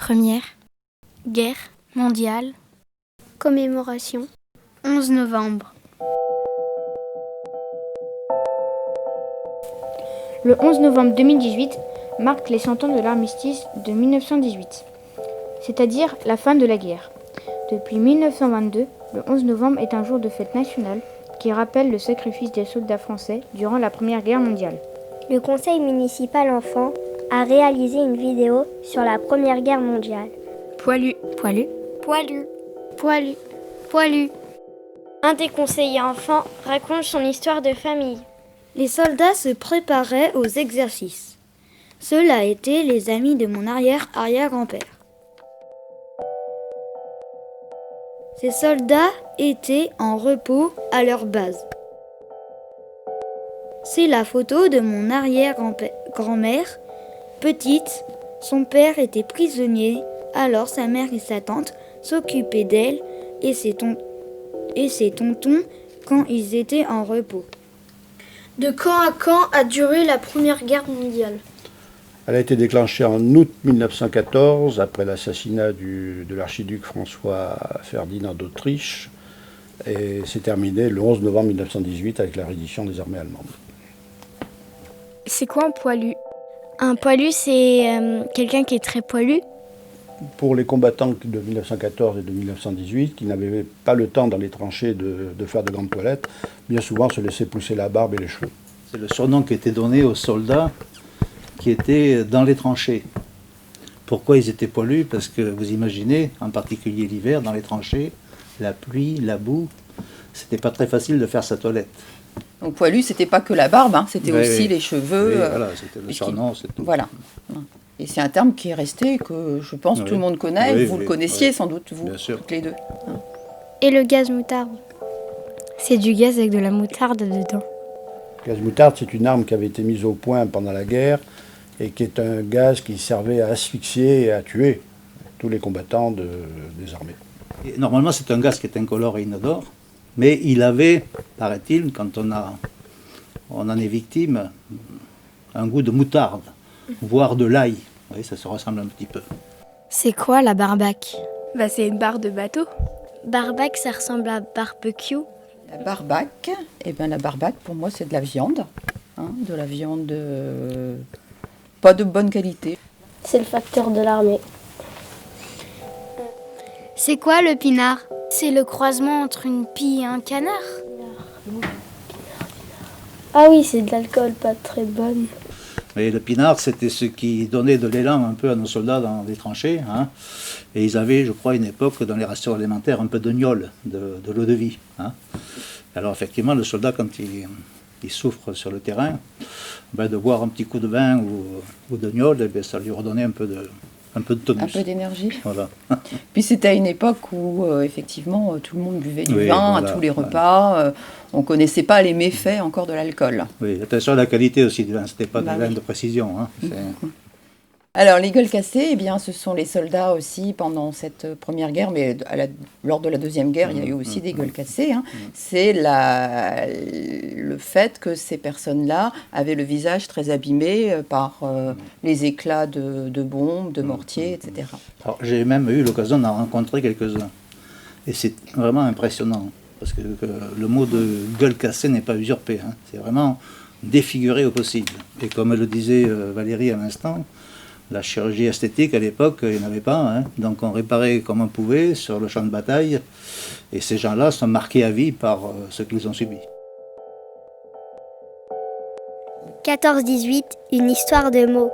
Première Guerre mondiale. Commémoration. 11 novembre. Le 11 novembre 2018 marque les 100 ans de l'armistice de 1918, c'est-à-dire la fin de la guerre. Depuis 1922, le 11 novembre est un jour de fête nationale qui rappelle le sacrifice des soldats français durant la Première Guerre mondiale. Le conseil municipal enfant a réalisé une vidéo sur la Première Guerre mondiale. Poilu. Poilu. Poilu. Poilu. Poilu. Un des conseillers enfants raconte son histoire de famille. Les soldats se préparaient aux exercices. Ceux-là étaient les amis de mon arrière-arrière-grand-père. Ces soldats étaient en repos à leur base. C'est la photo de mon arrière-grand-mère. Petite, son père était prisonnier, alors sa mère et sa tante s'occupaient d'elle et ses tontons quand ils étaient en repos. De quand à quand a duré la Première Guerre mondiale ? Elle a été déclenchée en août 1914, après l'assassinat de l'archiduc François Ferdinand d'Autriche, et s'est terminée le 11 novembre 1918 avec la reddition des armées allemandes. C'est quoi un poilu ? Un poilu, c'est quelqu'un qui est très poilu. Pour les combattants de 1914 et de 1918, qui n'avaient pas le temps dans les tranchées de faire de grandes toilettes, bien souvent se laissaient pousser la barbe et les cheveux. C'est le surnom qui était donné aux soldats qui étaient dans les tranchées. Pourquoi ils étaient poilus ? Parce que vous imaginez, en particulier l'hiver, dans les tranchées, la pluie, la boue, c'était pas très facile de faire sa toilette. Donc poilu, c'était pas que la barbe, c'était aussi les cheveux. Voilà, c'était le surnom, c'est tout. Voilà. Et c'est un terme qui est resté, que je pense tout le monde connaît. Vous le connaissiez sans doute, vous, toutes les deux. Et le gaz moutarde ? C'est du gaz avec de la moutarde dedans. Le gaz moutarde, c'est une arme qui avait été mise au point pendant la guerre et qui est un gaz qui servait à asphyxier et à tuer tous les combattants des armées. Et normalement, c'est un gaz qui est incolore et inodore, mais il avait, paraît-il, quand on en est victime, un goût de moutarde, voire de l'ail. Vous voyez, ça se ressemble un petit peu. C'est quoi la barbaque ? C'est une barre de bateau. Barbaque, ça ressemble à barbecue. La barbaque, la barbaque, pour moi, c'est de la viande. De la viande pas de bonne qualité. C'est le facteur de l'armée. C'est quoi le pinard ? C'est le croisement entre une pie et un canard. Ah oui, c'est de l'alcool pas très bonne. Mais le pinard, c'était ce qui donnait de l'élan un peu à nos soldats dans les tranchées. Et ils avaient, je crois, une époque, dans les rations alimentaires, un peu de gnôle, de l'eau de vie. Alors effectivement, le soldat, quand il souffre sur le terrain, de boire un petit coup de vin ou de gnôle, ça lui redonnait un peu de tonus. Un peu d'énergie. Voilà. Puis c'était à une époque où, effectivement, tout le monde buvait du vin à tous les repas. On ne connaissait pas les méfaits encore de l'alcool. Oui, attention à la qualité aussi du vin. Ce n'était pas du vin de précision. Alors, les gueules cassées, ce sont les soldats aussi pendant cette première guerre, mais lors de la deuxième guerre, il y a eu aussi des gueules cassées. C'est le fait que ces personnes-là avaient le visage très abîmé par les éclats de bombes, de mortiers, etc. Alors, j'ai même eu l'occasion d'en rencontrer quelques-uns. Et c'est vraiment impressionnant, parce que le mot de gueule cassée n'est pas usurpé. C'est vraiment défiguré au possible. Et comme le disait Valérie à l'instant, la chirurgie esthétique, à l'époque, il n'y en avait pas. Donc on réparait comme on pouvait sur le champ de bataille. Et ces gens-là sont marqués à vie par ce qu'ils ont subi. 14-18, une histoire de mots.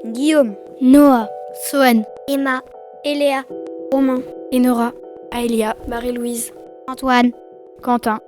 Guillaume, Noah, Sohan, Emma, Eléa, Romain, Enora, Aélia, Marie-Louise, Antoine, Quentin,